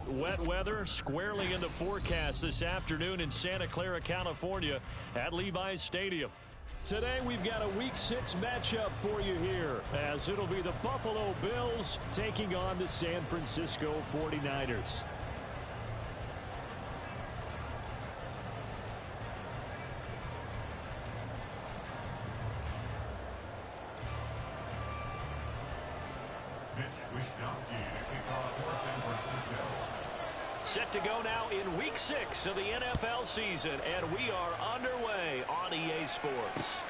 Wet weather squarely in the forecast this afternoon in Santa Clara, California at Levi's Stadium. Today we've got a Week 6 matchup for you here, as it'll be the Buffalo Bills taking on the San Francisco 49ers. Set to go now in Week 6 of the NFL season, and we are underway on EA Sports.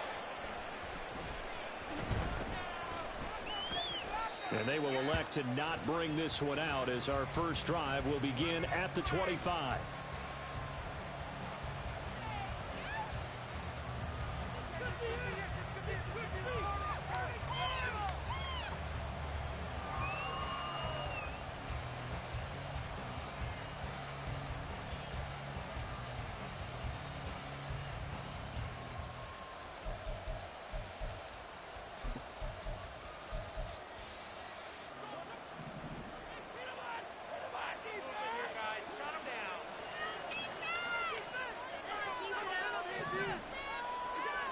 And they will elect to not bring this one out, as our first drive will begin at the 25.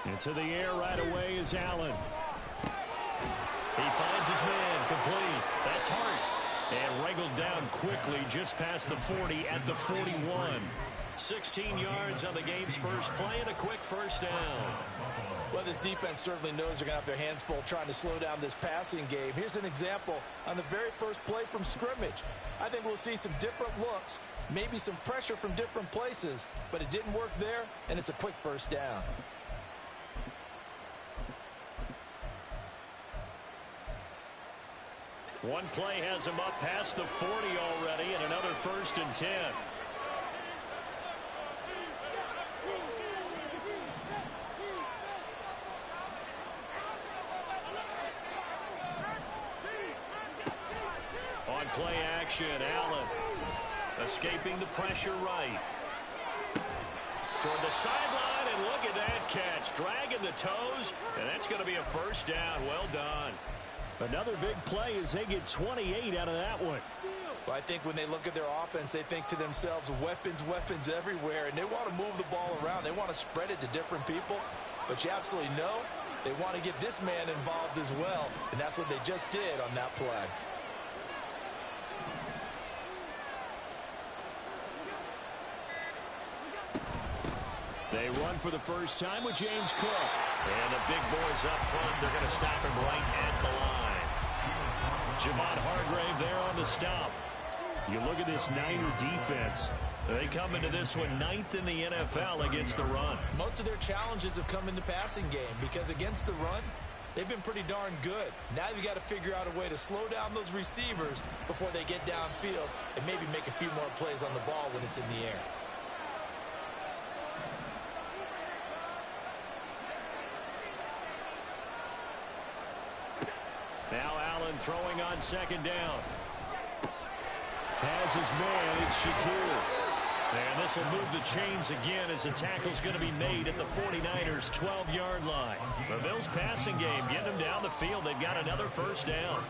Into the air right away is Allen. He finds his man, complete. That's Hart. And wrangled down quickly just past the 40 at the 41. 16 yards on the game's first play and a quick first down. Well, this defense certainly knows they're going to have their hands full trying to slow down this passing game. Here's an example on the very first play from scrimmage. I think we'll see some different looks, maybe some pressure from different places, but it didn't work there, and it's a quick first down. One play has him up past the 40 already, and another 1st and 10. On play action, Allen escaping the pressure right. Toward the sideline, and look at that catch. Dragging the toes, and that's going to be a first down. Well done. Another big play as they get 28 out of that one. Well, I think when they look at their offense, they think to themselves, weapons, weapons everywhere, and they want to move the ball around. They want to spread it to different people, but you absolutely know they want to get this man involved as well, and that's what they just did on that play. They run for the first time with James Cook. And the big boys up front, they're going to stop him right at the line. Javon Hargrave there on the stop. You look at this Niner defense. They come into this one 9th in the NFL against the run. Most of their challenges have come in the passing game because against the run, they've been pretty darn good. Now you've got to figure out a way to slow down those receivers before they get downfield and maybe make a few more plays on the ball when it's in the air. Now Allen throwing on 2nd down. Has his man, it's Shakir. And this will move the chains again as the tackle's going to be made at the 49ers' 12-yard line. The Bills' passing game getting them down the field. They've got another first down.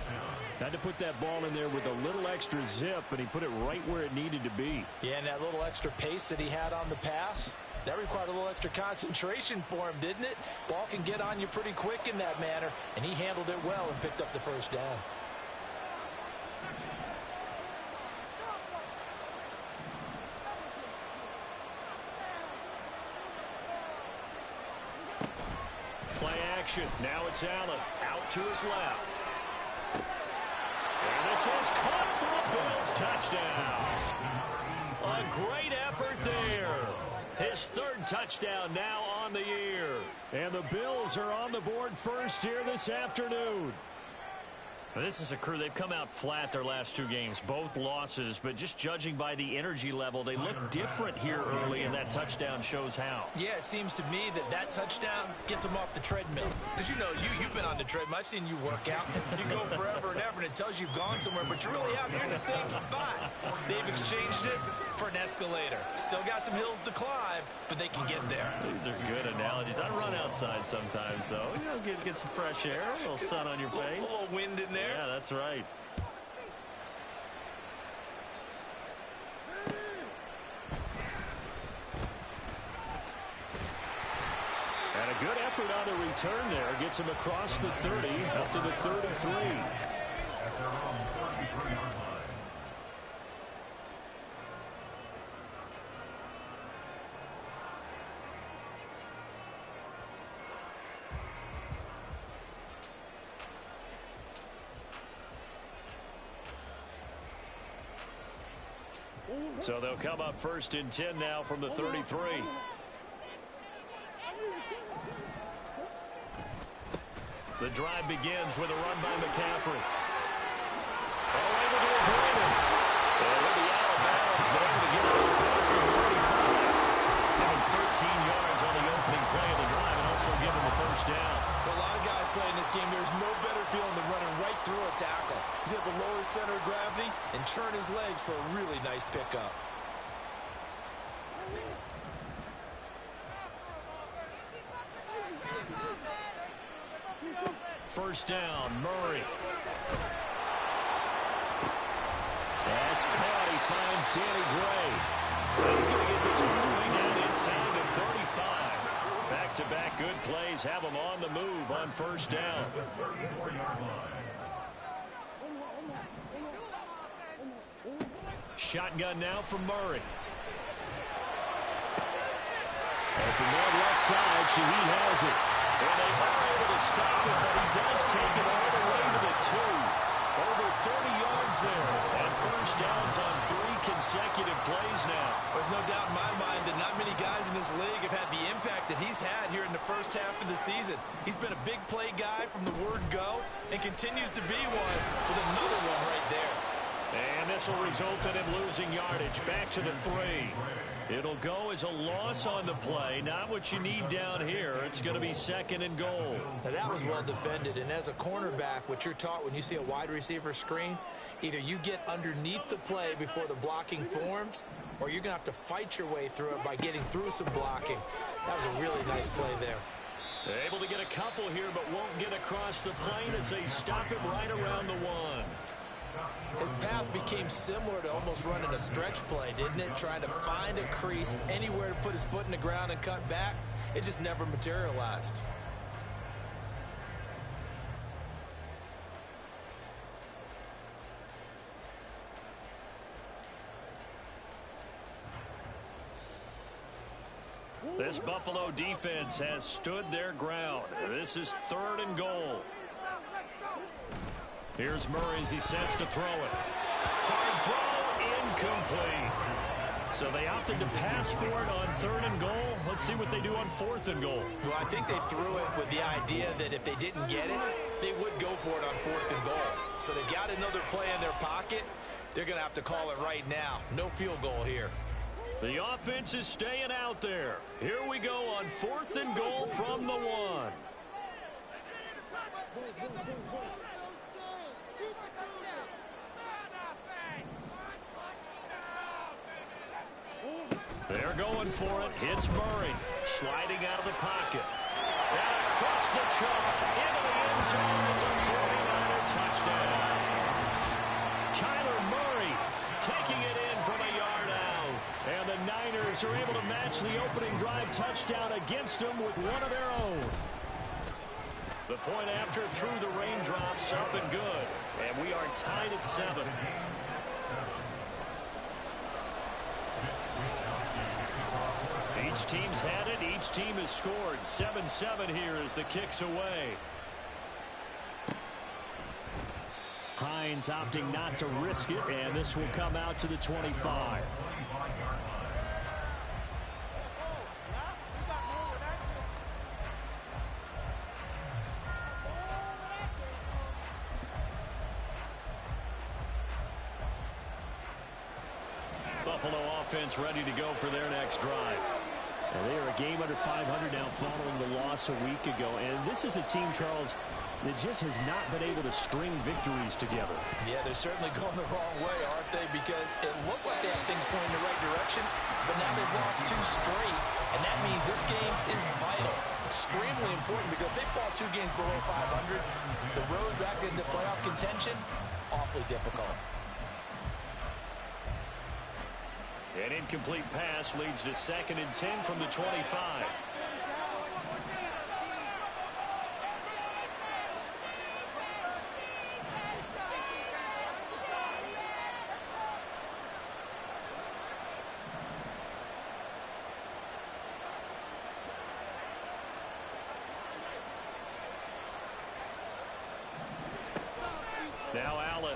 Had to put that ball in there with a little extra zip, and he put it right where it needed to be. Yeah, and that little extra pace that he had on the pass, that required a little extra concentration for him, didn't it? Ball can get on you pretty quick in that manner, and he handled it well and picked up the first down. Play action. Now it's Allen out to his left. And this is caught for a Bills touchdown. A great effort there. His 3rd touchdown now on the year. And the Bills are on the board first here this afternoon. This is a crew. They've come out flat their last 2 games, both losses, but just judging by the energy level, they look different here early, and that touchdown shows how. Yeah, it seems to me that that touchdown gets them off the treadmill. Because, you know, you've been on the treadmill. I've seen you work out. You go forever and ever, and it tells you you've gone somewhere, but you're really out here in the same spot. They've exchanged it for an escalator. Still got some hills to climb, but they can get there. These are good analogies. I run outside sometimes, though. You know, get some fresh air, a little sun on your face. A little wind in there. Yeah, that's right. good effort on the return there. Gets him across the 30, up to the 33. So they'll come up first and 10 now from the 33. The drive begins with a run by McCaffrey. Able to avoid it. And with the out of bounds, but able to get it past the 35. Give him 13 yards on the opening play of the drive and also give him the first down. For a lot of guys playing this game, there's no better feeling than running right through a tackle. He's able to lower his center of gravity and churn his legs for a really nice pickup. First down, Murray. That's caught. He finds Danny Gray. He's going to get this all the way down inside the 35. Back-to-back good plays have him on the move on first down. Shotgun now from Murray. Open man left side. Shaheed has it. And they are able to stop it, but he does take it all the way to the 2. Over 30 yards there. And first downs on 3 consecutive plays now. There's no doubt in my mind that not many guys in this league have had the impact that he's had here in the first half of the season. He's been a big play guy from the word go and continues to be one with another one right there. And this will result in him losing yardage. Back to the 3. It'll go as a loss on the play. Not what you need down here. It's going to be second and goal. Now that was well defended. And as a cornerback, what you're taught when you see a wide receiver screen, either you get underneath the play before the blocking forms, or you're going to have to fight your way through it by getting through some blocking. That was a really nice play there. They're able to get a couple here, but won't get across the plane as they stop it right around the 1. His path became similar to almost running a stretch play, didn't it? Trying to find a crease, anywhere to put his foot in the ground and cut back. It just never materialized. This Buffalo defense has stood their ground. This is 3rd and goal. Here's Murray as he sets to throw it. Hard throw, incomplete. So they opted to pass for it on 3rd and goal. Let's see what they do on 4th and goal. Well, I think they threw it with the idea that if they didn't get it, they would go for it on 4th and goal. So they got another play in their pocket. They're going to have to call it right now. No field goal here. The offense is staying out there. Here we go on 4th and goal from the 1. They're going for it. Hits Murray. Sliding out of the pocket. And across the chalk. Into the end zone. It's a 49er touchdown. Kyler Murray taking it in from a yard out. And the Niners are able to match the opening drive touchdown against them with one of their own. The point after through the raindrops, up and good. And we are tied at 7. Each team's had it. Each team has scored. 7-7 here as the kick's away. Hines opting not to risk it, and this will come out to the 25. Buffalo offense ready to go for their next drive. And they are a game under 500 now following the loss a week ago. And this is a team, Charles, that just has not been able to string victories together. Yeah, they're certainly going the wrong way, aren't they? Because it looked like they had things going in the right direction, but now they've lost 2 straight. And that means this game is vital. Extremely important because if they fall 2 games below 500, the road back into playoff contention, awfully difficult. An incomplete pass leads to 2nd and 10 from the 25.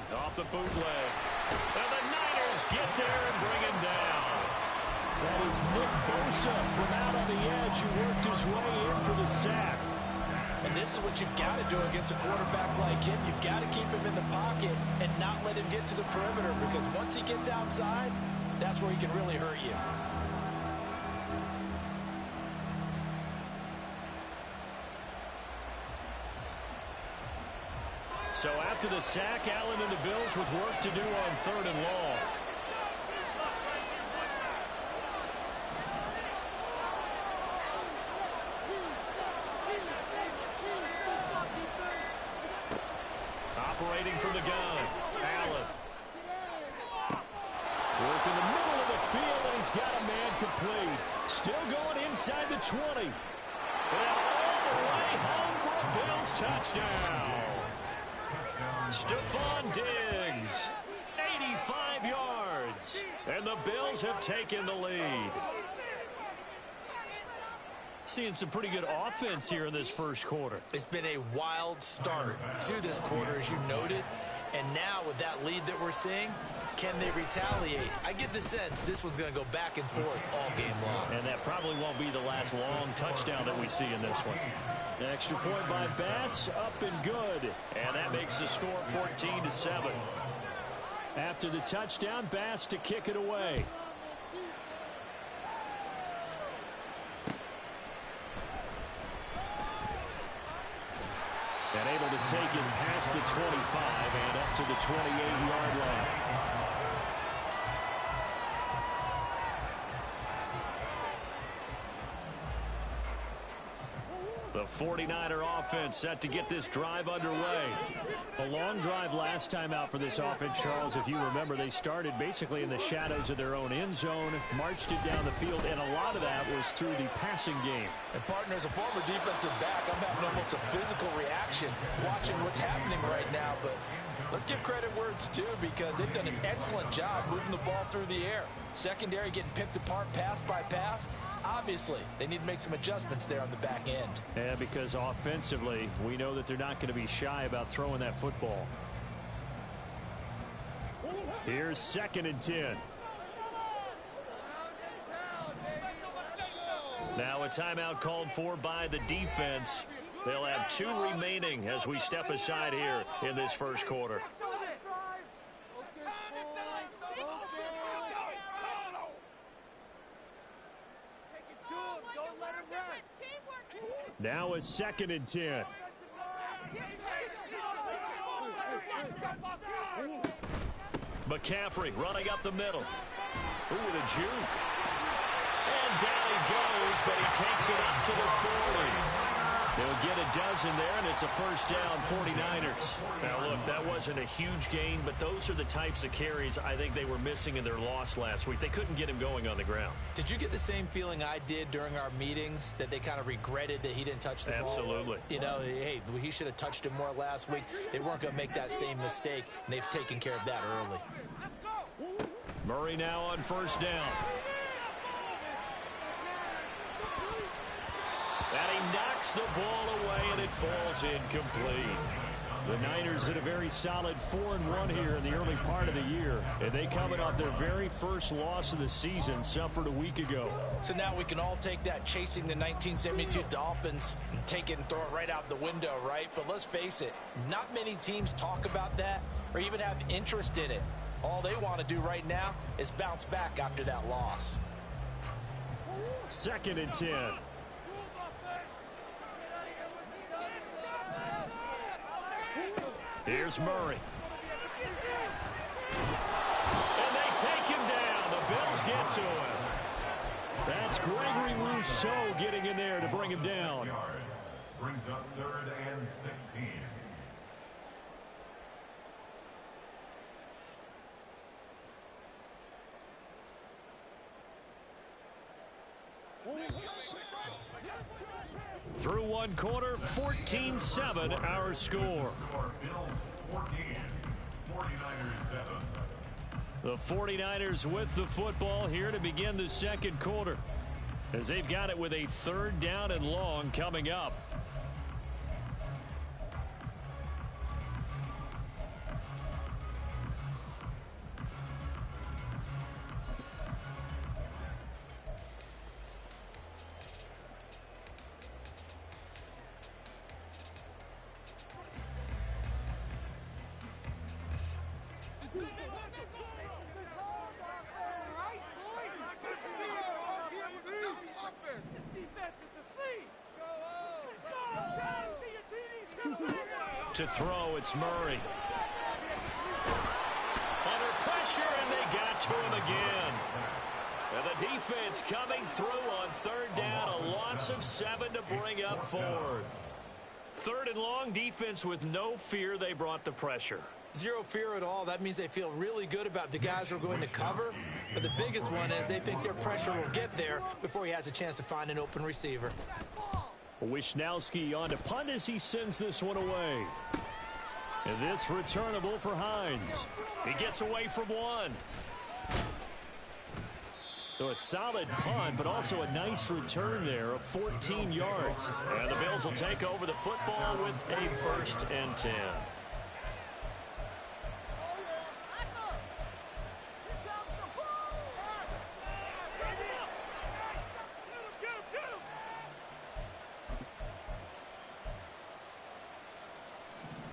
Off the bootleg. And the Niners get there and bring him down. That is Nick Bosa from out on the edge who worked his way in for the sack. And this is what you've got to do against a quarterback like him. You've got to keep him in the pocket and not let him get to the perimeter, because once he gets outside, that's where he can really hurt you. So after the sack, Allen and the Bills with work to do on 3rd and long. Operating from the gun, Allen. Work in the middle of the field, and he's got a man complete. Still going inside the 20. And all the way home for a Bills touchdown. Stephon Diggs, 85 yards. And the Bills have taken the lead. Seeing some pretty good offense here in this first quarter. It's been a wild start to this quarter, as you noted. And now with that lead that we're seeing, can they retaliate? I get the sense this one's going to go back and forth all game long. And that probably won't be the last long touchdown that we see in this one. The extra point by Bass, up and good. And that makes the score 14-7. After the touchdown, Bass to kick it away. And able to take it past the 25 and up to the 28-yard line. The 49er offense set to get this drive underway. A long drive last time out for this offense, Charles. If you remember, they started basically in the shadows of their own end zone, marched it down the field, and a lot of that was through the passing game. And partner, as a former defensive back, I'm having almost a physical reaction watching what's happening right now. But let's give credit where it's due, because they've done an excellent job moving the ball through the air. Secondary getting picked apart pass by pass. Obviously, they need to make some adjustments there on the back end. Yeah, because offensively, we know that they're not going to be shy about throwing that football. Here's 2nd and 10. Now a timeout called for by the defense. They'll have 2 remaining as we step aside here in this first quarter. Now a 2nd and 10. McCaffrey running up the middle. Ooh, the juke. And down he goes, but he takes it up to the 40. They'll get a dozen there, and it's a first down, 49ers. Now, look, that wasn't a huge gain, but those are the types of carries I think they were missing in their loss last week. They couldn't get him going on the ground. Did you get the same feeling I did during our meetings, that they kind of regretted that he didn't touch the ball? Absolutely. You know, hey, he should have touched him more last week. They weren't going to make that same mistake, and they've taken care of that early. Murray now on first down. And he knocks the ball away, and it falls incomplete. The Niners had a very solid 4-1 here in the early part of the year. And they coming off their very first loss of the season, suffered a week ago. So now we can all take that chasing the 1972 Dolphins and take it and throw it right out the window, right? But let's face it, not many teams talk about that or even have interest in it. All they want to do right now is bounce back after that loss. 2nd and 10. Here's Murray. And they take him down. The Bills get to him. That's Gregory Rousseau getting in there to bring him down. Brings up 3rd and 16. Through one quarter, 14-7 our score. Bills 14, 49ers 7. The 49ers with the football here to begin the second quarter, as they've got it with a 3rd down and long coming up. To throw, it's Murray. Under pressure, and they got to him again. And the defense coming through on third down, a loss of 7 to bring up fourth. Third and long, defense with no fear. They brought the pressure. Zero fear at all. That means they feel really good about the guys who are going to cover. But the biggest one is they think their pressure will get there before he has a chance to find an open receiver. Wisnowski on to punt as he sends this one away. And this returnable for Hines. He gets away from one. So a solid punt, but also a nice return there of 14 yards. And the Bills will take over the football with a 1st and 10.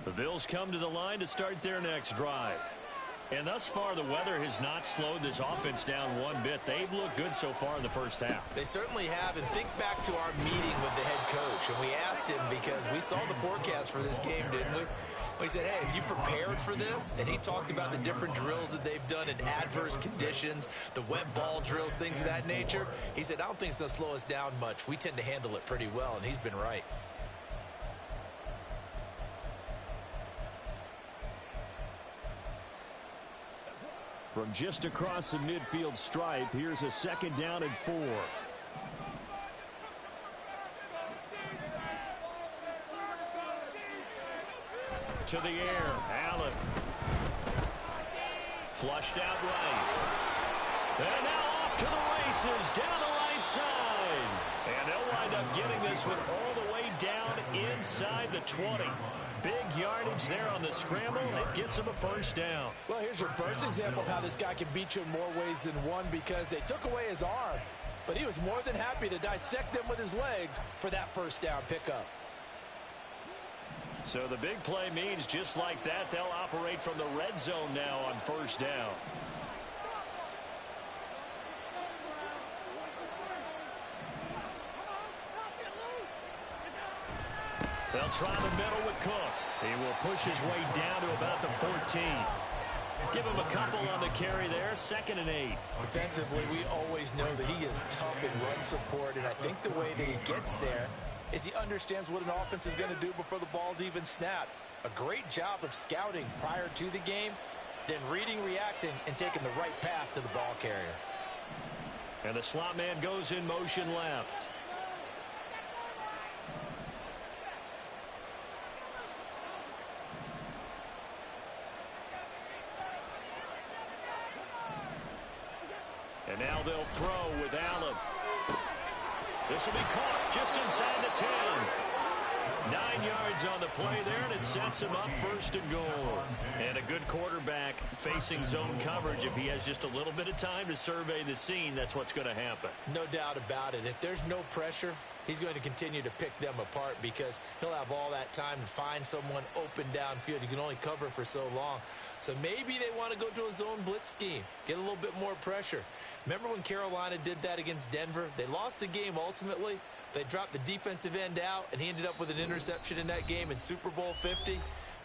The Bills come to the line to start their next drive. And thus far, the weather has not slowed this offense down one bit. They've looked good so far in the first half. They certainly have. And think back to our meeting with the head coach. And we asked him because we saw the forecast for this game, didn't we? We said, hey, have you prepared for this? And he talked about the different drills that they've done in adverse conditions, the wet ball drills, things of that nature. He said, I don't think it's going to slow us down much. We tend to handle it pretty well, and he's been right. From just across the midfield stripe, here's a 2nd down and 4. To the air, Allen. Flushed out right. And now off to the races, down the right side. And they'll wind up getting this one all the way down inside the 20. Big yardage there on the scramble. It gets him a 1st down. Well, here's your first example of how this guy can beat you in more ways than one, because they took away his arm, but he was more than happy to dissect them with his legs for that 1st down pickup. So the big play means just like that, they'll operate from the red zone now on 1st down. They'll try the middle with Cook. He will push his way down to about the 14. Give him a couple on the carry there. 2nd and 8. Defensively, we always know that he is tough in run support, and I think the way that he gets there is he understands what an offense is going to do before the ball's even snapped. A great job of scouting prior to the game, then reading, reacting, and taking the right path to the ball carrier. And the slot man goes in motion left. And now they'll throw with Allen. This will be caught just inside the 10. 9 yards on the play there, and it sets him up 1st and goal. And a good quarterback facing zone coverage. If he has just a little bit of time to survey the scene, that's what's going to happen. No doubt about it. If there's no pressure, he's going to continue to pick them apart because he'll have all that time to find someone open downfield. You can only cover for so long. So maybe they want to go to a zone blitz scheme, get a little bit more pressure. Remember when Carolina did that against Denver? They lost the game ultimately. They dropped the defensive end out, and he ended up with an interception in that game in Super Bowl 50.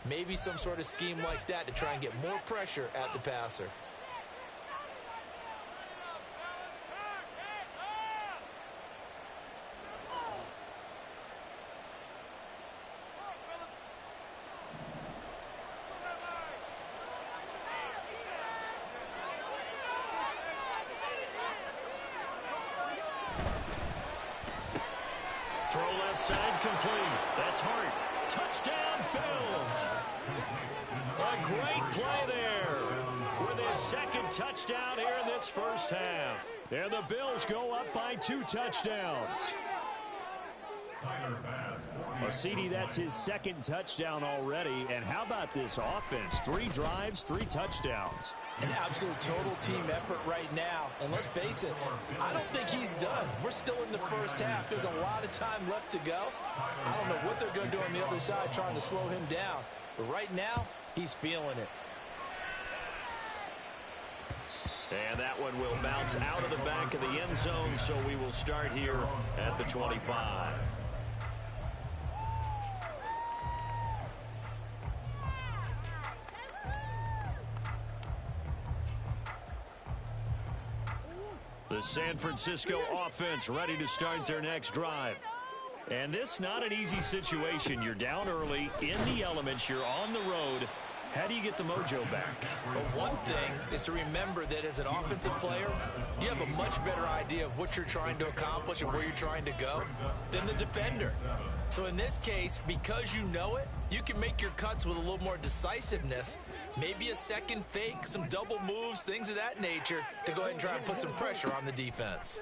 Maybe some sort of scheme like that to try and get more pressure at the passer. Throw left side complete. That's Hart. Touchdown, Bills. A great play there with his 2nd touchdown here in this 1st half. And the Bills go up by 2 touchdowns. Well, CD, that's his 2nd touchdown already. And how about this offense? 3 drives, 3 touchdowns. An absolute total team effort right now. And let's face it, I don't think he's done. We're still in the 1st half. There's a lot of time left to go. I don't know what they're going to do on the other side trying to slow him down. But right now, he's feeling it. And that one will bounce out of the back of the end zone, so we will start here at the 25. The San Francisco offense ready to start their next drive. And this not an easy situation. You're down early, in the elements, you're on the road. How do you get the mojo back? Well, one thing is to remember that as an offensive player, you have a much better idea of what you're trying to accomplish and where you're trying to go than the defender. So in this case, because you know it, you can make your cuts with a little more decisiveness, maybe a second fake, some double moves, things of that nature, to go ahead and try and put some pressure on the defense.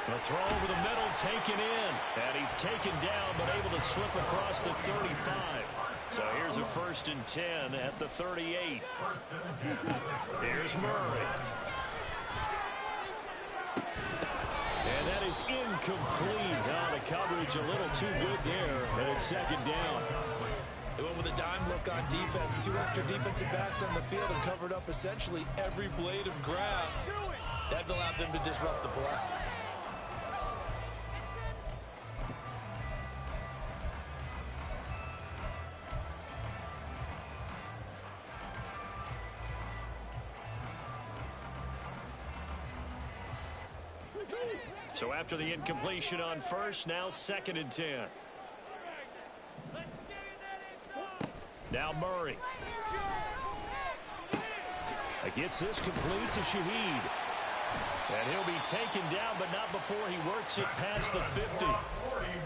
The throw over the middle, taken in. And he's taken down, but able to slip across the 35. So here's a 1st and 10 at the 38. Here's Murray. And that is incomplete. The coverage a little too good there, and it's 2nd down. They went with a dime look on defense. 2 extra defensive backs on the field and covered up essentially every blade of grass. That allowed them to disrupt the play. So after the incompletion on 1st, now 2nd and 10. Now Murray. Gets this complete to Shaheed. And he'll be taken down, but not before he works it past the 50.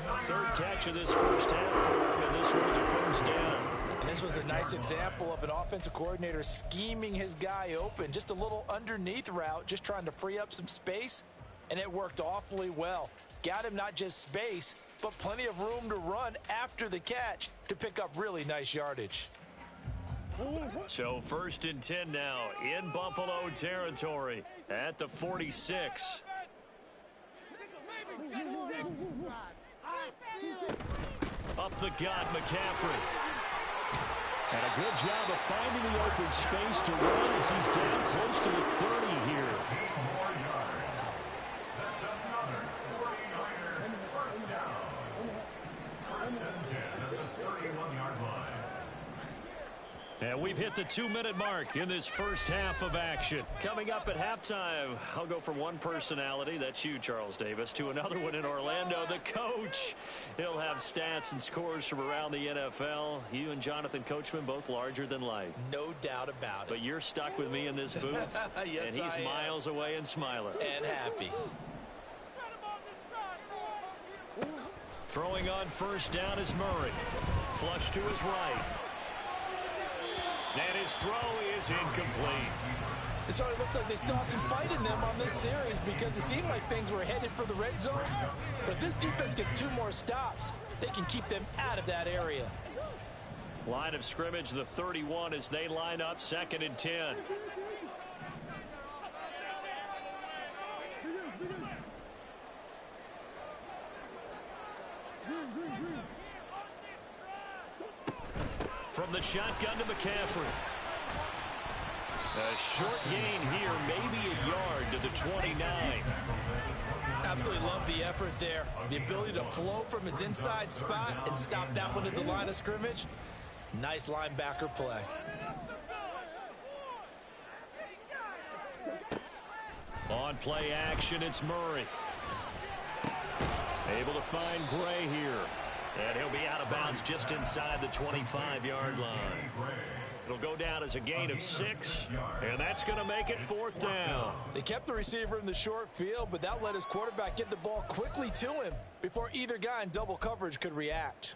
3rd catch of this first half for him, and this was a 1st down. And this was a nice example of an offensive coordinator scheming his guy open. Just a little underneath route, just trying to free up some space. And it worked awfully well. Got him not just space, but plenty of room to run after the catch to pick up really nice yardage. So 1st and 10 now in Buffalo territory at the 46. Up the gut, McCaffrey. And a good job of finding the open space to run as he's down close to the 30 here. And we've hit the 2-minute mark in this first half of action. Coming up at halftime, I'll go from one personality, that's you, Charles Davis, to another one in Orlando, the coach. He'll have stats and scores from around the NFL. You and Jonathan Coachman, both larger than life. No doubt about it. But you're stuck with me in this booth. Yes, and he's miles away and smiling. And happy. Throwing on 1st down is Murray. Flush to his right. And his throw is incomplete. It sort of looks like they still have some fight in them on this series because it seemed like things were headed for the red zone. But if this defense gets 2 more stops, they can keep them out of that area. Line of scrimmage, the 31 as they line up 2nd and 10. From the shotgun to McCaffrey. A short gain here, maybe a yard to the 29. Absolutely love the effort there. The ability to flow from his inside spot and stop that one at the line of scrimmage. Nice linebacker play. On play action, it's Murray. Able to find Gray here. And he'll be out of bounds just inside the 25-yard line. It'll go down as a gain of 6, and that's going to make it 4th down. They kept the receiver in the short field, but that let his quarterback get the ball quickly to him before either guy in double coverage could react.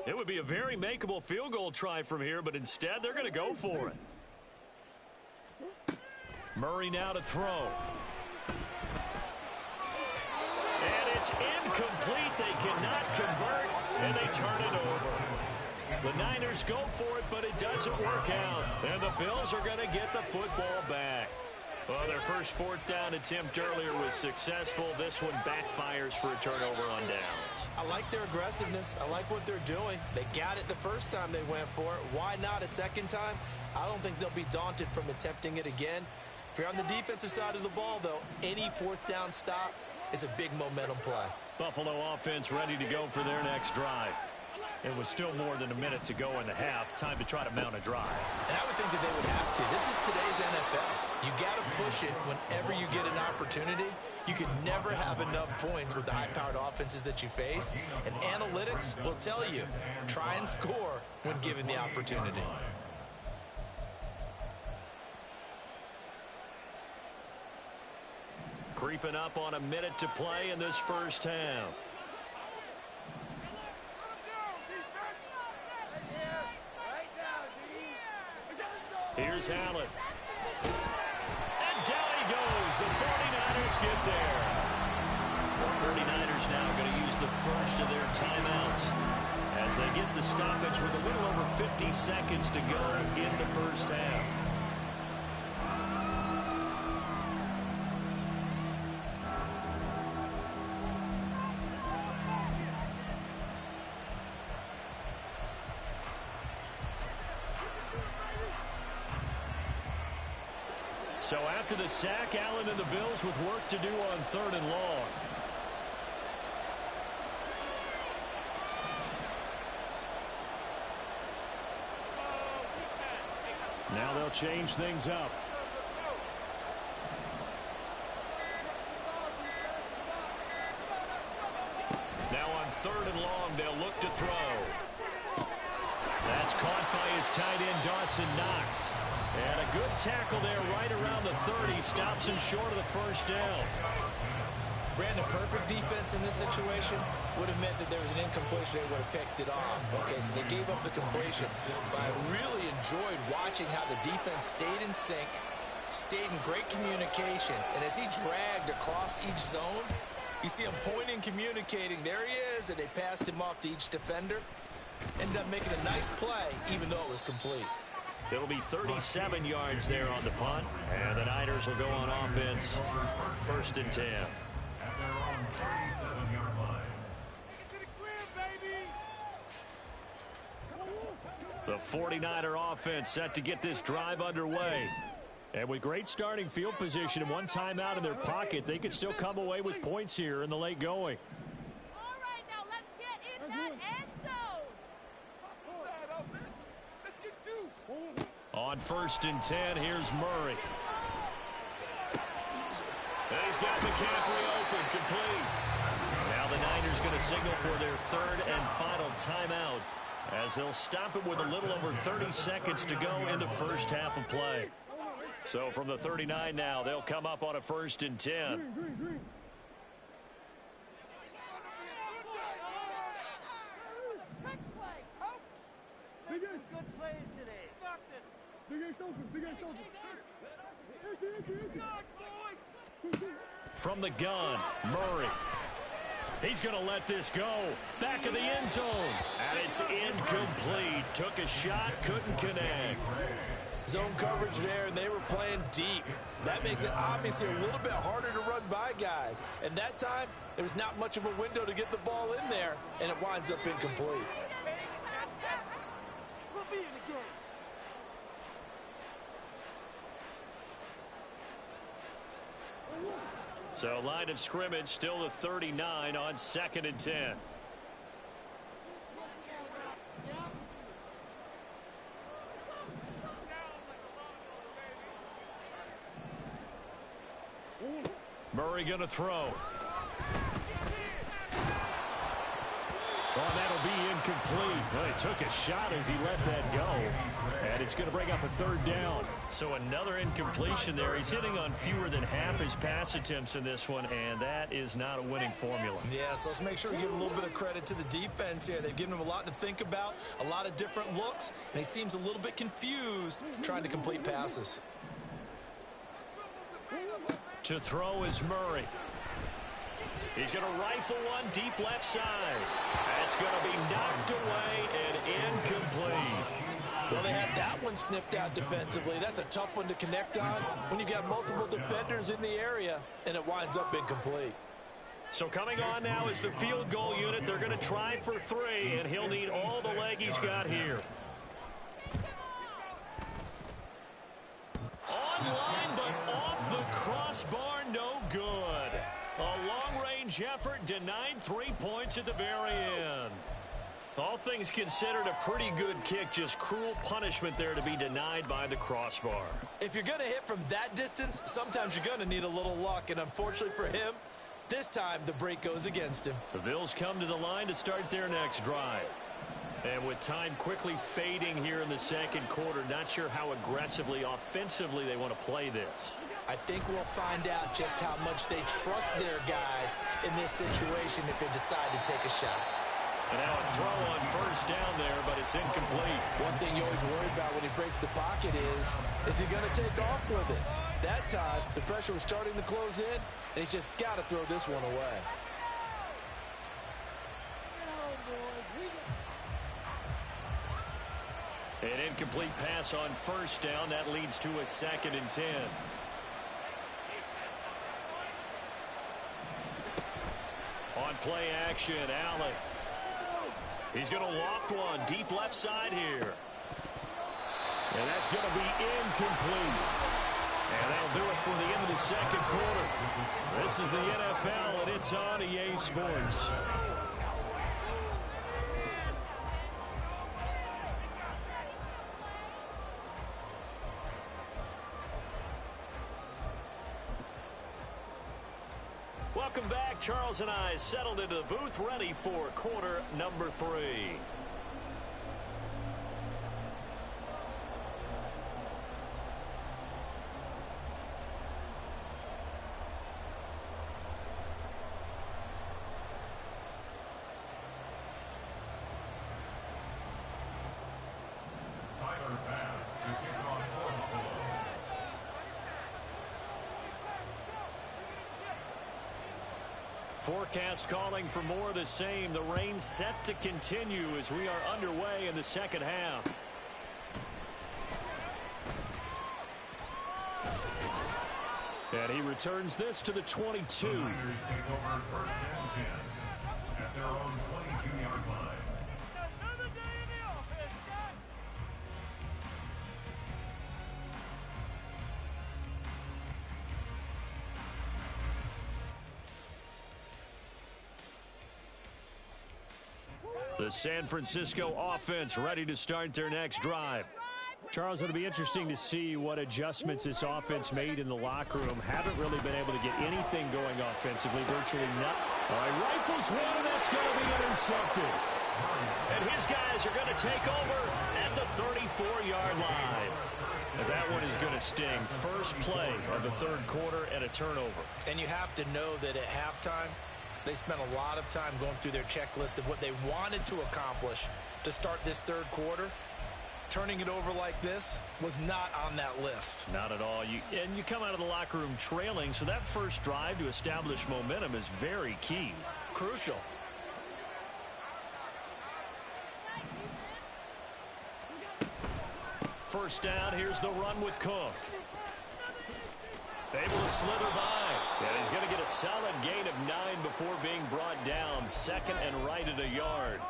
It would be a very makeable field goal try from here, but instead they're going to go for it. Murray now to throw. And it's incomplete. They cannot convert, and they turn it over. The Niners go for it, but it doesn't work out. And the Bills are going to get the football back. Well, their first fourth down attempt earlier was successful. This one backfires for a turnover on downs. I like their aggressiveness. I like what they're doing. They got it the first time they went for it. Why not a second time? I don't think they'll be daunted from attempting it again. If you're on the defensive side of the ball, though, any fourth down stop is a big momentum play. Buffalo offense ready to go for their next drive. It was still more than a minute to go in the half. Time to try to mount a drive. And I would think that they would have to. This is today's NFL. You got to push it whenever you get an opportunity. You can never have enough points with the high-powered offenses that you face. And analytics will tell you, try and score when given the opportunity. Creeping up on a minute to play in this first half. Here's Allen. And down he goes. The 49ers get there. The 49ers now going to use the first of their timeouts as they get the stoppage with a little over 50 seconds to go in the first half. So after the sack, Allen and the Bills with work to do on 3rd and long. Now they'll change things up. Now on 3rd and long, they'll look to throw. That's caught by his tight end, Dawson Knox. And a good tackle there right around the 30. Stops him short of the first down. Brandon, perfect defense in this situation would have meant that there was an incompletion. They would have picked it off. Okay, so they gave up the completion. But I really enjoyed watching how the defense stayed in sync, stayed in great communication. And as he dragged across each zone, you see him pointing, communicating. There he is, and they passed him off to each defender. Ended up making a nice play, even though it was complete. It'll be 37 yards there on the punt, and the Niners will go on offense. 1st and 10. At their own 37-yard line. The 49er offense set to get this drive underway. And with great starting field position and one timeout in their pocket, they could still come away with points here in the late going. All right, now let's get in that end zone. On 1st and 10, here's Murray. And he's got McCaffrey open, complete. Now the Niners going to signal for their 3rd and final timeout as they'll stop it with a little over 30 seconds to go in the first half of play. So from the 39 now, they'll come up on a 1st and 10. Trick play, coach. Make some good plays today. Got this. From the gun, Murray. He's going to let this go. Back of the end zone. And it's incomplete. Took a shot, couldn't connect. Zone coverage there, and they were playing deep. That makes it obviously a little bit harder to run by guys. And that time, there was not much of a window to get the ball in there, and it winds up incomplete. We'll be in the game. So line of scrimmage still the 39 on 2nd and 10. Murray going to throw. Oh, that'll be incomplete. Well, he took a shot as he let that go. And it's going to bring up a 3rd down. So another incompletion there. He's hitting on fewer than half his pass attempts in this one, and that is not a winning formula. Yeah, so let's make sure we give a little bit of credit to the defense here. They've given him a lot to think about, a lot of different looks, and he seems a little bit confused trying to complete passes. To throw is Murray. He's going to rifle one deep left side. That's going to be knocked away and incomplete. Well, they had that one snipped out defensively. That's a tough one to connect on when you've got multiple defenders in the area, and it winds up incomplete. So coming on now is the field goal unit. They're going to try for 3, and he'll need all the leg he's got here. Online, but off the crossbar, no good. A long-range effort denied 3 points at the very end. All things considered, a pretty good kick. Just cruel punishment there to be denied by the crossbar. If you're going to hit from that distance, sometimes you're going to need a little luck. And unfortunately for him, this time the break goes against him. The Bills come to the line to start their next drive. And with time quickly fading here in the second quarter, not sure how aggressively, offensively they want to play this. I think we'll find out just how much they trust their guys in this situation if they decide to take a shot. And now a throw on first down there, but it's incomplete. One thing you always worry about when he breaks the pocket is he going to take off with it? That time, the pressure was starting to close in, and he's just got to throw this one away. An incomplete pass on first down. That leads to a 2nd and 10. On play action, Allen. He's going to loft one deep left side here. And that's going to be incomplete. And that'll do it for the end of the second quarter. This is the NFL, and it's on EA Sports. Welcome back. Charles and I settled into the booth, ready for quarter number 3. Tyler Bass to kick off Ormsville. Forecast calling for more of the same. The rain set to continue as we are underway in the second half. And he returns this to the 22. The Niners take over first and 10 at their own 22-yard line. Another day in the office, guys. The San Francisco offense ready to start their next drive. Charles, it'll be interesting to see what adjustments this offense made in the locker room. Haven't really been able to get anything going offensively, virtually not. All right, rifles one, and that's going to be intercepted. And his guys are going to take over at the 34-yard line. And that one is going to sting. First play of the third quarter and a turnover. And you have to know that at halftime, they spent a lot of time going through their checklist of what they wanted to accomplish to start this third quarter. Turning it over like this was not on that list. Not at all. You come out of the locker room trailing, so that first drive to establish momentum is very key. Crucial. First down, here's the run with Cook. Able to slither by. And he's going to get a solid gain of 9 before being brought down. Second and right at a yard.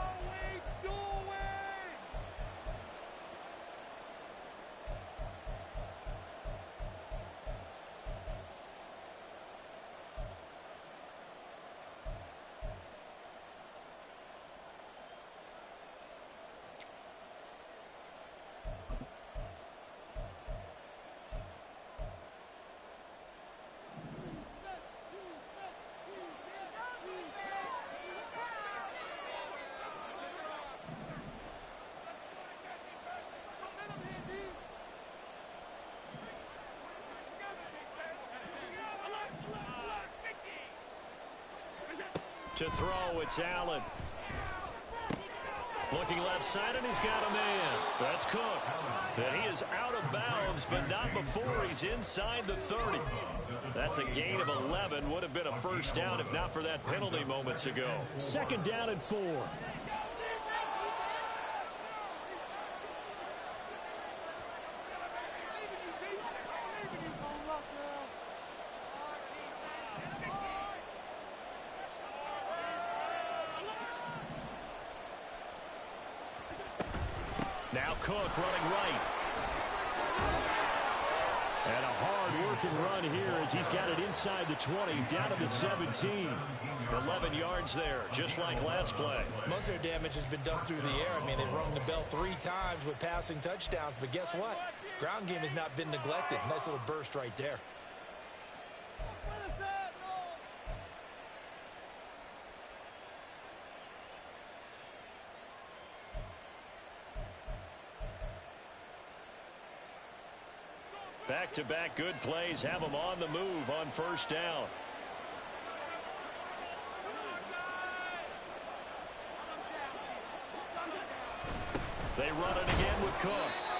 To throw, it's Allen. Looking left side, and he's got a man. That's Cook. And he is out of bounds, but not before he's inside the 30. That's a gain of 11. Would have been a first down if not for that penalty moments ago. Second down and 4. Cook running right. And a hard-working run here as he's got it inside the 20, down to the 17. 11 yards there, just like last play. Most of their damage has been done through the air. I mean, they've rung the bell 3 times with passing touchdowns, but guess what? Ground game has not been neglected. Nice little burst right there. Back-to-back good plays have them on the move on first down. They run it again with Cook.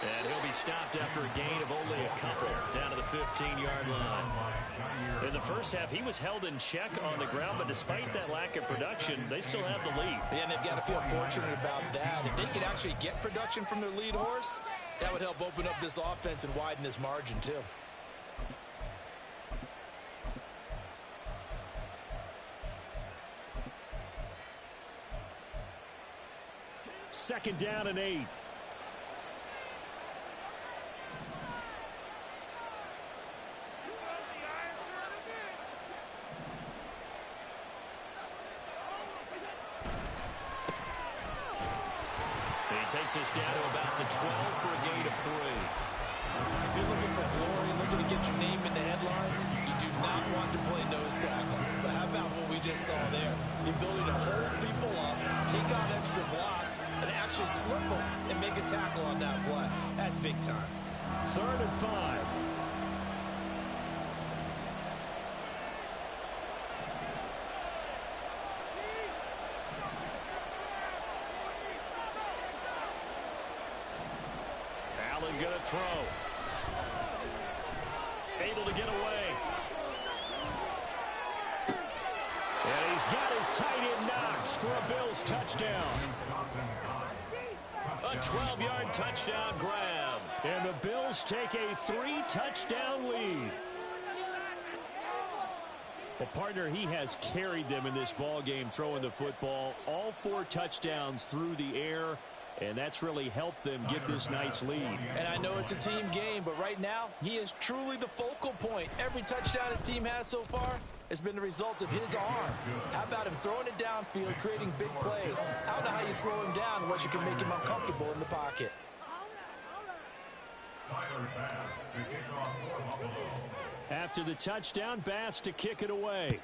And he'll be stopped after a gain of only a couple down to the 15-yard line. In the first half, he was held in check on the ground, but despite that lack of production, they still have the lead. Yeah, and they've got to feel fortunate about that. If they could actually get production from their lead horse, that would help open up this offense and widen this margin, too. Second down and 8. He takes us down to about the 12 for a gain of 3. If you're looking for glory, looking to get your name in the headlines, you do not want to play nose tackle. But how about what we just saw there? The ability to hold people up, take on extra blocks, and actually slip them and make a tackle on that play. That's big time. 3rd and 5. Allen gonna throw. Able to get away. And he's got his tight end Knox for a Bills touchdown. A 12-yard touchdown grab. And the Bills take a 3-touchdown lead. Well, partner, he has carried them in this ball game throwing the football. All 4 touchdowns through the air. And that's really helped them get this nice lead. And I know it's a team game, but right now, he is truly the focal point. Every touchdown his team has so far has been the result of his arm. How about him throwing it downfield, creating big plays? I don't know how you slow him down unless you can make him uncomfortable in the pocket. After the touchdown, Bass to kick it away.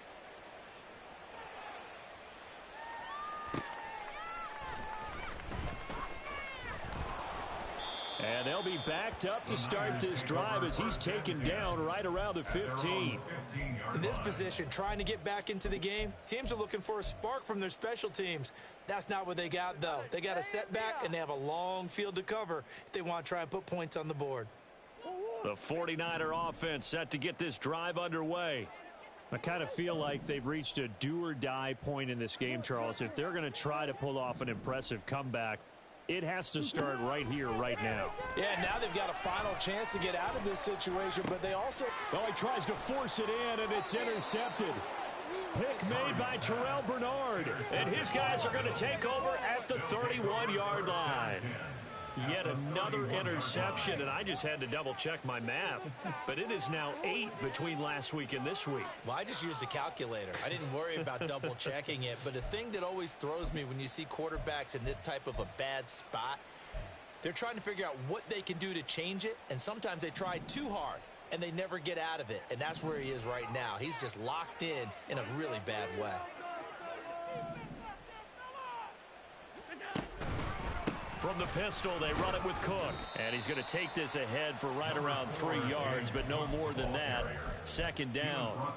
And they'll be backed up to start this drive as he's taken down right around the 15. In this position, trying to get back into the game, teams are looking for a spark from their special teams. That's not what they got, though. They got a setback, and they have a long field to cover if they want to try and put points on the board. The 49er offense set to get this drive underway. I kind of feel like they've reached a do-or-die point in this game, Charles. If they're going to try to pull off an impressive comeback, it has to start right here, right now. Yeah, now they've got a final chance to get out of this situation, but they also... Well, he tries to force it in, and it's intercepted. Pick made by Terrell Bernard, and his guys are going to take over at the 31-yard line. Yet another interception, and I just had to double-check my math. But it is now 8 between last week and this week. Well, I just used a calculator. I didn't worry about double-checking it. But the thing that always throws me when you see quarterbacks in this type of a bad spot, they're trying to figure out what they can do to change it, and sometimes they try too hard, and they never get out of it. And that's where he is right now. He's just locked in a really bad way. From the pistol, they run it with Cook. And he's going to take this ahead for right around 3 yards, but no more than that. Second down.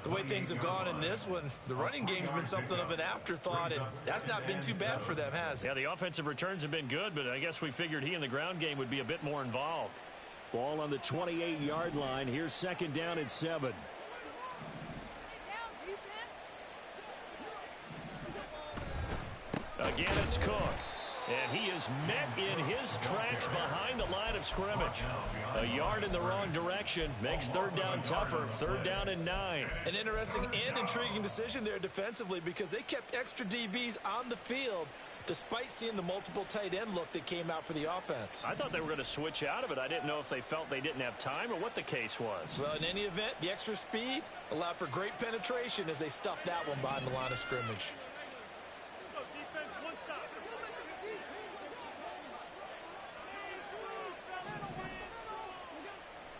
The way things have gone in this one, the running game's been something of an afterthought, and that's not been too bad for them, has it? Yeah, the offensive returns have been good, but I guess we figured he in the ground game would be a bit more involved. Ball on the 28-yard line. Here's second down at 7. Again, it's Cook. And he is met in his tracks behind the line of scrimmage. A yard in the wrong direction makes third down tougher. Third down and 9. An interesting and intriguing decision there defensively because they kept extra DBs on the field, despite seeing the multiple tight end look that came out for the offense. I thought they were going to switch out of it. I didn't know if they felt they didn't have time or what the case was. Well, in any event, the extra speed allowed for great penetration as they stuffed that one behind the line of scrimmage.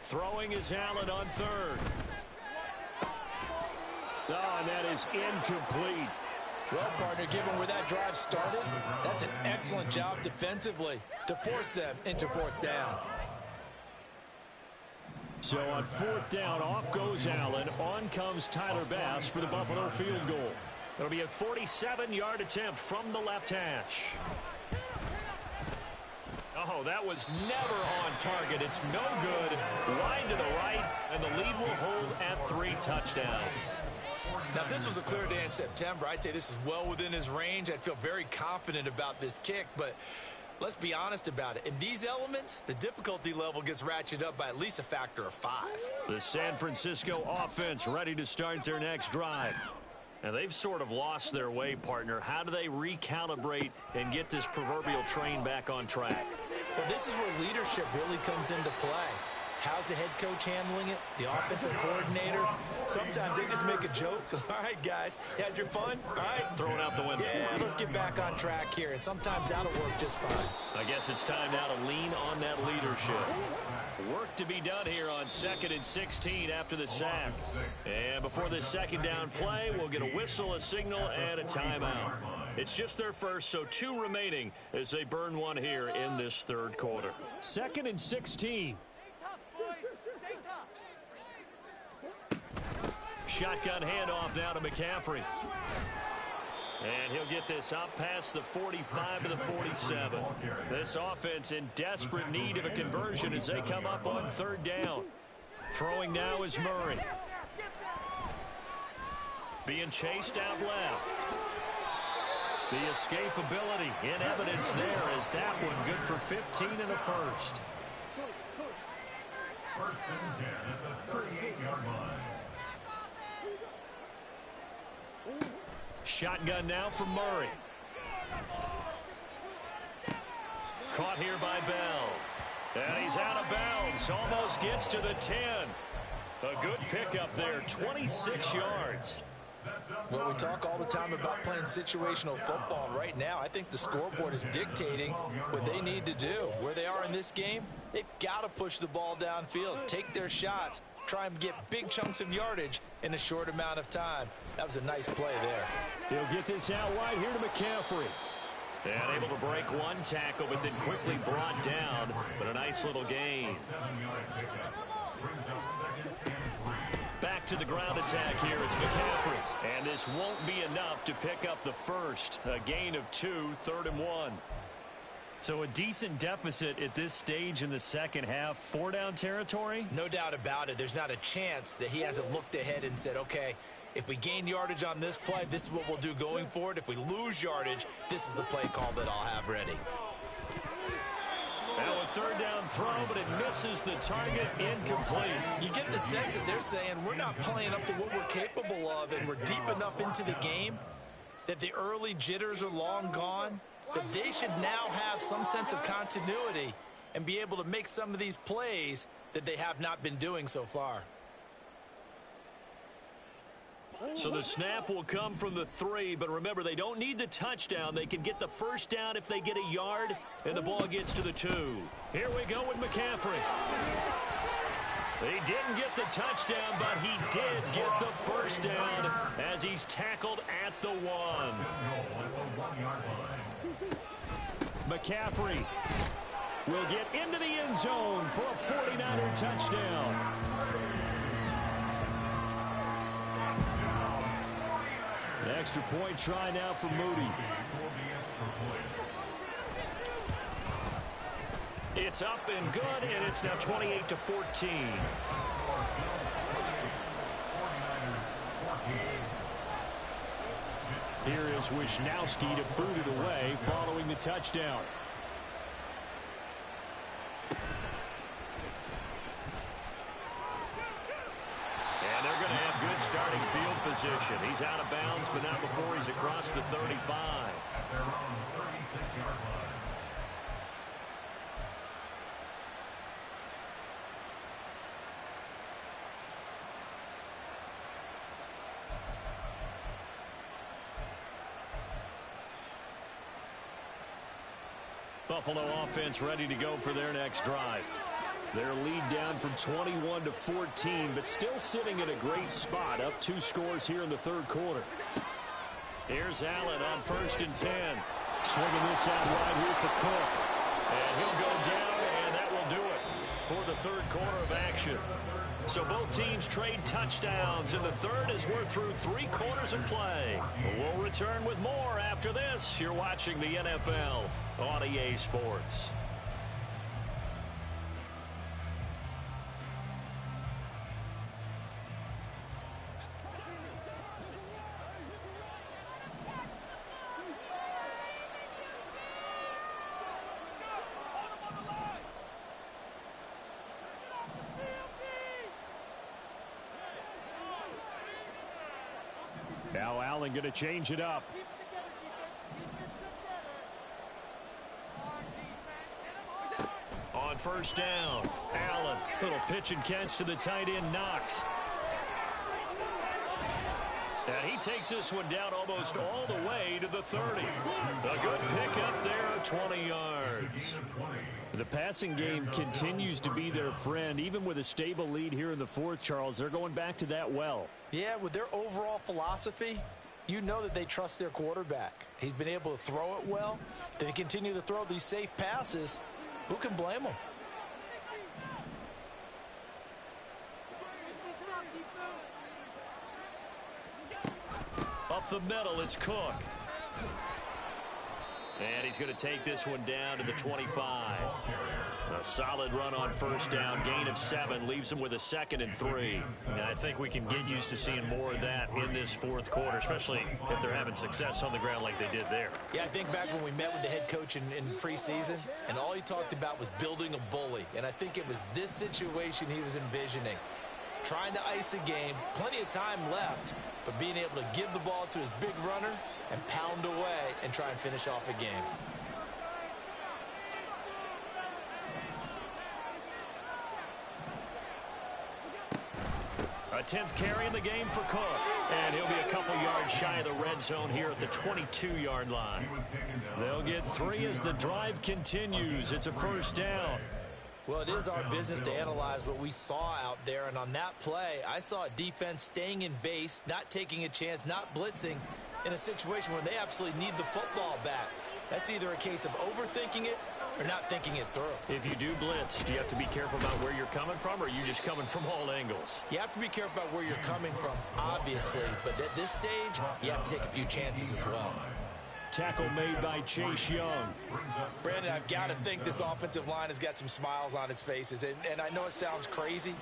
Throwing is Allen on third. Oh, and that is incomplete. Well, partner, given where that drive started, that's an excellent job defensively to force them into fourth down. So on fourth down, off goes Allen. On comes Tyler Bass for the Buffalo field goal. It'll be a 47-yard attempt from the left hash. Oh, that was never on target. It's no good. Wide to the right, and the lead will hold at 3 touchdowns. Now, if this was a clear day in September, I'd say this is well within his range. I'd feel very confident about this kick, but let's be honest about it. In these elements, the difficulty level gets ratcheted up by at least a factor of 5. The San Francisco offense ready to start their next drive. And they've sort of lost their way, partner. How do they recalibrate and get this proverbial train back on track? Well, this is where leadership really comes into play. How's the head coach handling it? The offensive coordinator? Sometimes they just make a joke. All right, guys, had your fun? All right. Throw it out the window. Yeah, let's get back on track here. And sometimes that'll work just fine. I guess it's time now to lean on that leadership. Work to be done here on 2nd and 16 after the sack. And before this second down play, we'll get a whistle, a signal, and a timeout. It's just their first, so 2 remaining as they burn one here in this third quarter. 2nd and 16. Shotgun handoff now to McCaffrey. And he'll get this up past the 45 to the 47. This offense in desperate need of a conversion as they come up on third down. Throwing now is Murray. Being chased out left. The escapability in evidence there as that one good for 15 and a first. First and 10 at the 38-yard line. Shotgun now from Murray. Caught here by Bell. And he's out of bounds. Almost gets to the 10. A good pickup there. 26 yards. Well, we talk all the time about playing situational football. And right now, I think the scoreboard is dictating what they need to do. Where they are in this game, they've got to push the ball downfield, take their shots, try and get big chunks of yardage in a short amount of time. That was a nice play there. He'll get this out wide here to McCaffrey. And able to break one tackle, but then quickly brought down. But a nice little gain. Back to the ground attack here. It's McCaffrey. And this won't be enough to pick up the first. A gain of 2, 3rd and 1. So a decent deficit at this stage in the second half. 4-down territory? No doubt about it. There's not a chance that he hasn't looked ahead and said, okay, if we gain yardage on this play, this is what we'll do going forward. If we lose yardage, this is the play call that I'll have ready. Now a 3rd down throw, but it misses the target. Incomplete. You get the sense that they're saying we're not playing up to what we're capable of, and we're deep enough into the game that the early jitters are long gone, that they should now have some sense of continuity and be able to make some of these plays that they have not been doing so far. So the snap will come from the 3, but remember, they don't need the touchdown. They can get the first down if they get a yard, and the ball gets to the 2. Here we go with McCaffrey. He didn't get the touchdown, but he did get the first down as he's tackled at the 1. McCaffrey will get into the end zone for a 49er touchdown. An extra point try now for Moody. It's up and good, and it's now 28-14. Here is Wisnowski to boot it away following the touchdown. And they're going to have good starting field position. He's out of bounds, but not before he's across the 35. At their own 36-yard line. Buffalo offense ready to go for their next drive. Their lead down from 21 to 14, but still sitting at a great spot, up 2 scores here in the third quarter. Here's Allen on 1st and 10. Swinging this out right here for Cook. And he'll go down, and that will do it for the third quarter of action. So both teams trade touchdowns, and the third as we're through 3 quarters of play. We'll return with more after this. You're watching the NFL on EA Sports. Now Allen going to change it up. On 1st down, Allen, little pitch and catch to the tight end, Knox. And he takes this one down almost all the way to the 30. A good pickup there, 20 yards. The passing game continues to be their friend. Even with a stable lead here in the fourth, Charles, they're going back to that well. Yeah, with their overall philosophy, you know that they trust their quarterback. He's been able to throw it well. They continue to throw these safe passes. Who can blame them? Up the middle, it's Cook. And he's going to take this one down to the 25. A solid run on 1st down, gain of 7, leaves him with a 2nd and 3. And I think we can get used to seeing more of that in this fourth quarter, especially if they're having success on the ground like they did there. Yeah, I think back when we met with the head coach in preseason, and all he talked about was building a bully. And I think it was this situation he was envisioning. Trying to ice a game, plenty of time left, but being able to give the ball to his big runner and pound away and try and finish off a game. A 10th carry in the game for Cook. And he'll be a couple yards shy of the red zone here at the 22-yard line. They'll get 3 as the drive continues. It's a 1st down. Well, it is our business to analyze what we saw out there, and on that play, I saw a defense staying in base, not taking a chance, not blitzing in a situation where they absolutely need the football back. That's either a case of overthinking it or not thinking it through. If you do blitz, do you have to be careful about where you're coming from, or are you just coming from all angles? You have to be careful about where you're coming from, obviously, but at this stage, you have to take a few chances as well. Tackle made by Chase Young. Brandon, I've got to think this offensive line has got some smiles on its faces. And I know it sounds crazy,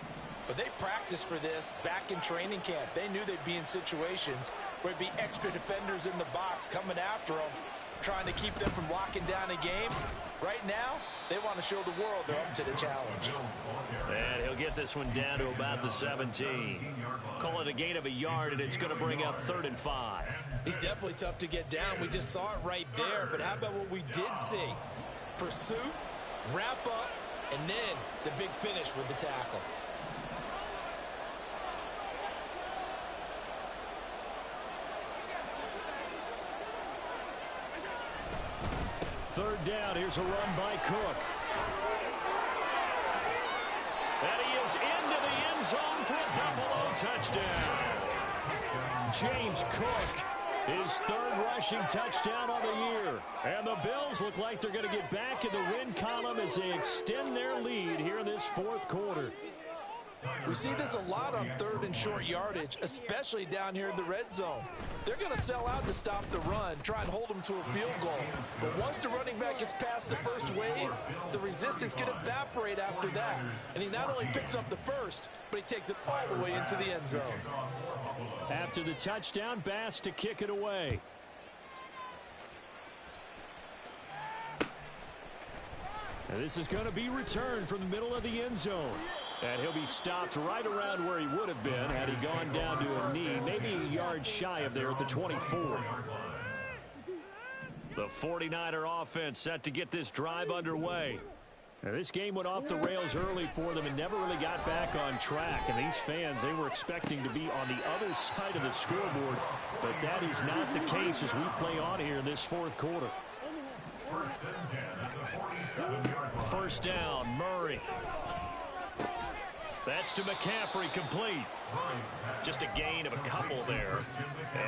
but they practiced for this back in training camp. They knew they'd be in situations where it'd be extra defenders in the box coming after them, trying to keep them from locking down a game. Right now, they want to show the world they're up to the challenge. And he'll get this one down to about the 17. Call it a gain of a yard, and it's going to bring up 3rd and 5. He's definitely tough to get down. We just saw it right there. But how about what we did see? Pursuit, wrap up, and then the big finish with the tackle. Third down, here's a run by Cook. And he is into the end zone for a Buffalo touchdown. James Cook, his 3rd rushing touchdown on the year. And the Bills look like they're going to get back in the win column as they extend their lead here in this fourth quarter. We see this a lot on 3rd and short yardage, especially down here in the red zone. They're going to sell out to stop the run, try and hold them to a field goal. But once the running back gets past the first wave, the resistance can evaporate after that. And he not only picks up the first, but he takes it all the way into the end zone. After the touchdown, Bass to kick it away. And this is going to be returned from the middle of the end zone. And he'll be stopped right around where he would have been had he gone down to a knee, maybe a yard shy of there at the 24. The 49er offense set to get this drive underway. Now, this game went off the rails early for them and never really got back on track. And these fans, they were expecting to be on the other side of the scoreboard. But that is not the case as we play on here in this fourth quarter. First down, Murray. That's to McCaffrey, complete. Just a gain of a couple there,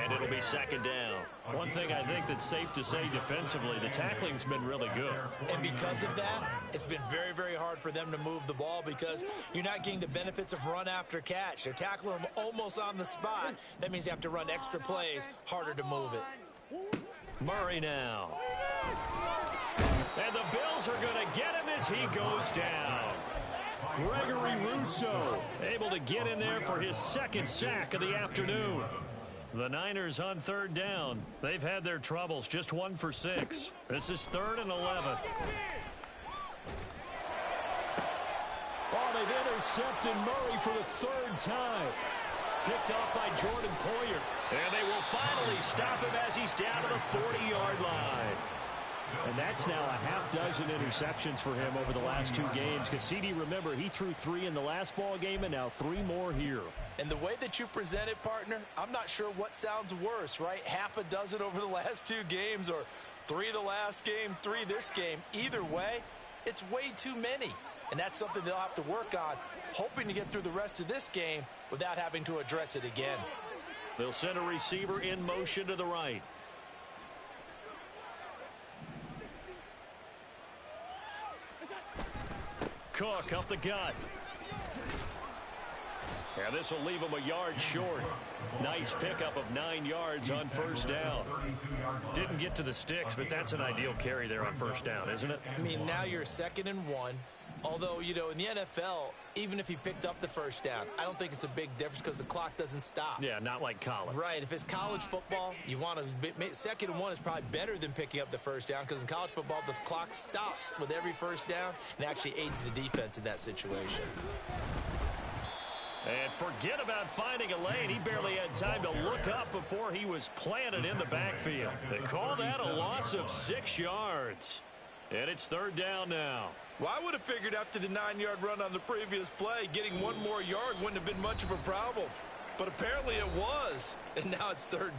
and it'll be second down. One thing I think that's safe to say defensively, the tackling's been really good. And because of that, it's been very, very hard for them to move the ball because you're not getting the benefits of run after catch. They're tackling them almost on the spot. That means you have to run extra plays, harder to move it. Murray now. And the Bills are going to get him as he goes down. Gregory Rousseau able to get in there for his second sack of the afternoon. The Niners on third down. They've had their troubles, just 1 for 6. This is 3rd and 11. Oh, they've intercepted Murray for the 3rd time. Picked off by Jordan Poyer. And they will finally stop him as he's down to the 40-yard line. And that's now a half-dozen interceptions for him over the last 2 games. Because CD, remember, he threw 3 in the last ball game and now 3 more here. And the way that you present it, partner, I'm not sure what sounds worse, right? Half a dozen over the last 2 games or 3 the last game, 3 this game. Either way, it's way too many. And that's something they'll have to work on, hoping to get through the rest of this game without having to address it again. They'll send a receiver in motion to the right. Cook up the gut. And this will leave him a yard short. Nice pickup of 9 yards on first down. Didn't get to the sticks, but that's an ideal carry there on first down, isn't it? I mean, now you're 2nd and 1. Although, you know, in the NFL, even if he picked up the first down, I don't think it's a big difference because the clock doesn't stop. Yeah, not like college. Right. If it's college football, you want to 2nd and 1 is probably better than picking up the first down because in college football, the clock stops with every first down and actually aids the defense in that situation. And forget about finding a lane. He barely had time to look up before he was planted in the backfield. They call that a loss of 6 yards. And it's 3rd down now. Well, I would have figured after the 9-yard run on the previous play, getting 1 more yard wouldn't have been much of a problem. But apparently it was. And now it's 3rd down.